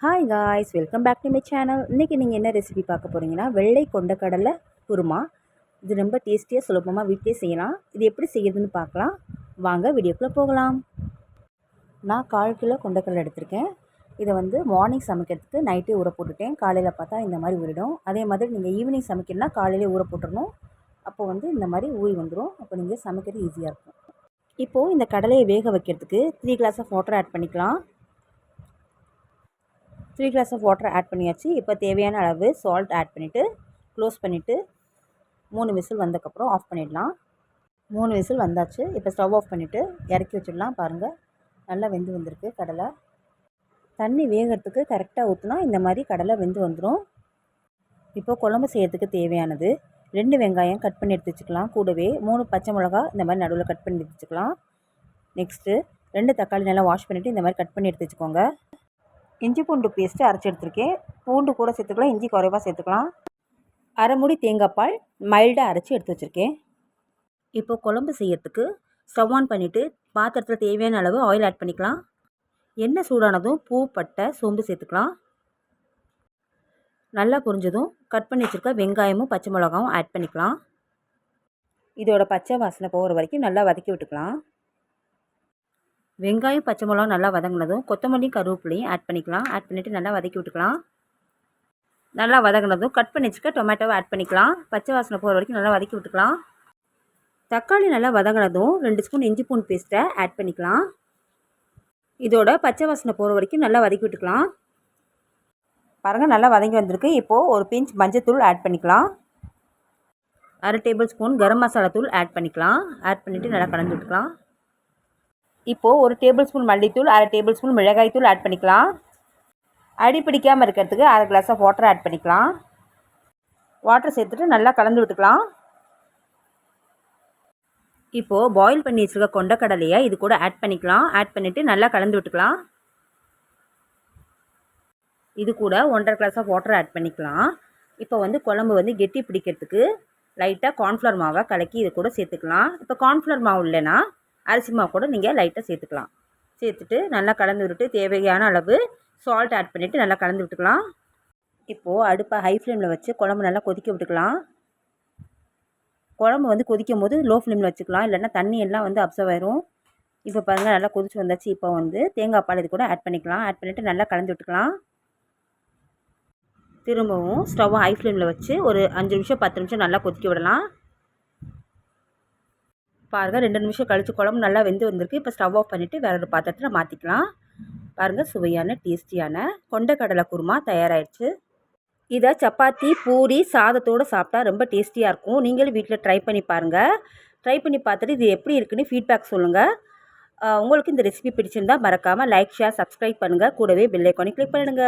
Hi guys, welcome back to my channel. இன்றைக்கி நீங்கள் என்ன ரெசிபி பார்க்க போகிறீங்கன்னா, வெள்ளை கொண்டக்கடலை குருமா. இது ரொம்ப டேஸ்டியாக சுலபமாக வீட்டிலே செய்யலாம். இது எப்படி செய்யுதுன்னு பார்க்கலாம். வாங்க வீடியோக்குள்ளே போகலாம். நான் 1/4 கிலோ கொண்டக்கடலை எடுத்திருக்கேன். இதை மார்னிங் சமைக்கிறதுக்கு நைட்டே ஊற போட்டுட்டேன். காலையில் பார்த்தா இந்த மாதிரி ஊறிடும். அதே மாதிரி நீங்கள் ஈவினிங் சமைக்கணும்னா காலையிலே ஊற போட்டுடணும். அப்போ இந்த மாதிரி ஊறி வந்துடும். அப்போ நீங்கள் சமைக்கிறது ஈஸியாக இருக்கும். இப்போது இந்த கடலையை வேக வைக்கிறதுக்கு 3 கிளாஸ் ஆஃப் வாட்டர் ஆட் பண்ணிக்கலாம். 3 கிளாஸ் ஆஃப் வாட்டர் ஆட் பண்ணியாச்சு. இப்போ தேவையான அளவு சால்ட் ஆட் பண்ணிவிட்டு க்ளோஸ் பண்ணிவிட்டு 3 விசில் வந்ததுக்கப்புறம் ஆஃப் பண்ணிடலாம். 3 விசில் வந்தாச்சு. இப்போ ஸ்டவ் ஆஃப் பண்ணிவிட்டு இறக்கி வச்சிடலாம். பாருங்கள், நல்லா வெந்து வந்திருக்கு கடலை. தண்ணி வேகிறதுக்கு கரெக்டாக ஊற்றினா இந்த மாதிரி கடலை வெந்து வந்துடும். இப்போ குழம்பு செய்கிறதுக்கு தேவையானது 2 வெங்காயம் கட் பண்ணி எடுத்து வச்சுக்கலாம். கூடவே 3 பச்சை மிளகா இந்த மாதிரி நடுவில் கட் பண்ணி எடுத்து வச்சுக்கலாம். நெக்ஸ்ட்டு 2 தக்காளி நல்லா வாஷ் பண்ணிவிட்டு இந்த மாதிரி கட் பண்ணி எடுத்து வச்சுக்கோங்க. இஞ்சி பூண்டு பேஸ்ட்டு அரைச்சி எடுத்துருக்கேன். பூண்டு கூட சேர்த்துக்கலாம், இஞ்சி குறைவாக சேர்த்துக்கலாம். அரை மூடி தேங்காய் பால் மைல்டாக அரைச்சி எடுத்து வச்சுருக்கேன். இப்போ குழம்பு செய்யறதுக்கு ஸ்டவ் ஆன் பண்ணிவிட்டு பாத்திரத்தில் தேவையான அளவு ஆயில் ஆட் பண்ணிக்கலாம். எண்ணெய் சூடானதும் பூ, பட்டை, சோம்பு சேர்த்துக்கலாம். நல்லா பொரிஞ்சதும் கட் பண்ணி வச்சுருக்க வெங்காயமும் பச்சை மிளகாவும் ஆட் பண்ணிக்கலாம். இதோட பச்சை வாசனை போகிற வரைக்கும் நல்லா வதக்கி விட்டுக்கலாம். வெங்காயம் பச்சை மிளகா நல்லா வதங்கினதும் கொத்தமல்லி கருவேப்பிலையும் ஆட் பண்ணிக்கலாம். ஆட் பண்ணிவிட்டு நல்லா வதக்கி விட்டுக்கலாம். நல்லா வதங்கினதும் கட் பண்ணி வச்சுக்க டொமேட்டோவை ஆட் பண்ணிக்கலாம். பச்சை வாசனை போகிற வரைக்கும் நல்லா வதக்கி விட்டுக்கலாம். தக்காளி நல்லா வதங்கினதும் 2 ஸ்பூன் இஞ்சி பூண்டு பேஸ்ட்டை ஆட் பண்ணிக்கலாம். இதோட பச்சை வாசனை போகிற வரைக்கும் நல்லா வதக்கி விட்டுக்கலாம். பாருங்கள், நல்லா வதங்கி வந்திருக்கு. இப்போது ஒரு பிஞ்ச் மஞ்சத்தூள் ஆட் பண்ணிக்கலாம். அரை டேபிள் ஸ்பூன் கரம் மசாலா தூள் ஆட் பண்ணிக்கலாம். ஆட் பண்ணிவிட்டு நல்லா கலந்து விட்டுக்கலாம். இப்போது ஒரு டேபிள் ஸ்பூன் மல்லித்தூள், அரை டேபிள் ஸ்பூன் மிளகாய் தூள் ஆட் பண்ணிக்கலாம். அடி பிடிக்காமல் இருக்கிறதுக்கு அரை கிளாஸ் ஆஃப் வாட்டர் ஆட் பண்ணிக்கலாம். வாட்டர் சேர்த்துட்டு நல்லா கலந்து விட்டுக்கலாம். இப்போது பாயில் பண்ணி வச்சுருக்க கொண்டக்கடலையை இது கூட ஆட் பண்ணிக்கலாம். ஆட் பண்ணிவிட்டு நல்லா கலந்து விட்டுக்கலாம். இது கூட 1.5 கிளாஸ் ஆஃப் வாட்டர் ஆட் பண்ணிக்கலாம். இப்போ குழம்பு கெட்டி பிடிக்கிறதுக்கு லைட்டாக கார்ன்ஃப்ளவர் மாவை கலக்கி இது கூட சேர்த்துக்கலாம். இப்போ கார்ன்ஃப்ளவர் மாவு இல்லைன்னா அரிசி மாவு கூட நீங்கள் லைட்டாக சேர்த்துக்கலாம். சேர்த்துட்டு நல்லா கலந்து விட்டுட்டு தேவையான அளவு சால்ட் ஆட் பண்ணிவிட்டு நல்லா கலந்து விட்டுக்கலாம். இப்போது அடுப்பை ஹை ஃப்ளேமில் வச்சு குழம்பு நல்லா கொதிக்க விட்டுக்கலாம். குழம்பு கொதிக்கும் போது லோ ஃப்ளேமில் வச்சுக்கலாம், இல்லைன்னா தண்ணி எல்லாம் அப்சர்வ் ஆயிரும். இப்போ பாருங்கள், நல்லா கொதிச்சு வந்தாச்சு. இப்போ தேங்காய் பால் இது கூட ஆட் பண்ணிக்கலாம். ஆட் பண்ணிவிட்டு நல்லா கலந்து விட்டுக்கலாம். திரும்பவும் ஸ்டவ்வை ஹை ஃப்ளேமில் வச்சு ஒரு 5 நிமிஷம் 10 நிமிஷம் நல்லா கொதிக்க விடலாம். பாருங்கள், 2 நிமிஷம் கழித்து குழம்பு நல்லா வெந்து வந்திருக்கு. இப்போ ஸ்டவ் ஆஃப் பண்ணிவிட்டு வேற ஒரு பாத்திரத்தில் மாற்றிக்கலாம். பாருங்கள், சுவையான டேஸ்டியான கொண்டக்கடலை குருமா தயாராகிடுச்சு. இதை சப்பாத்தி, பூரி, சாதத்தோடு சாப்பிட்டா ரொம்ப டேஸ்டியாக இருக்கும். நீங்களும் வீட்டில் ட்ரை பண்ணி பாருங்கள். ட்ரை பண்ணி பார்த்துட்டு இது எப்படி இருக்குன்னு ஃபீட்பேக் சொல்லுங்கள். உங்களுக்கு இந்த ரெசிபி பிடிச்சிருந்தால் மறக்காமல் லைக், ஷேர், சப்ஸ்கிரைப் பண்ணுங்கள். கூடவே பெல் ஐக்கானை கிளிக் பண்ணிடுங்க.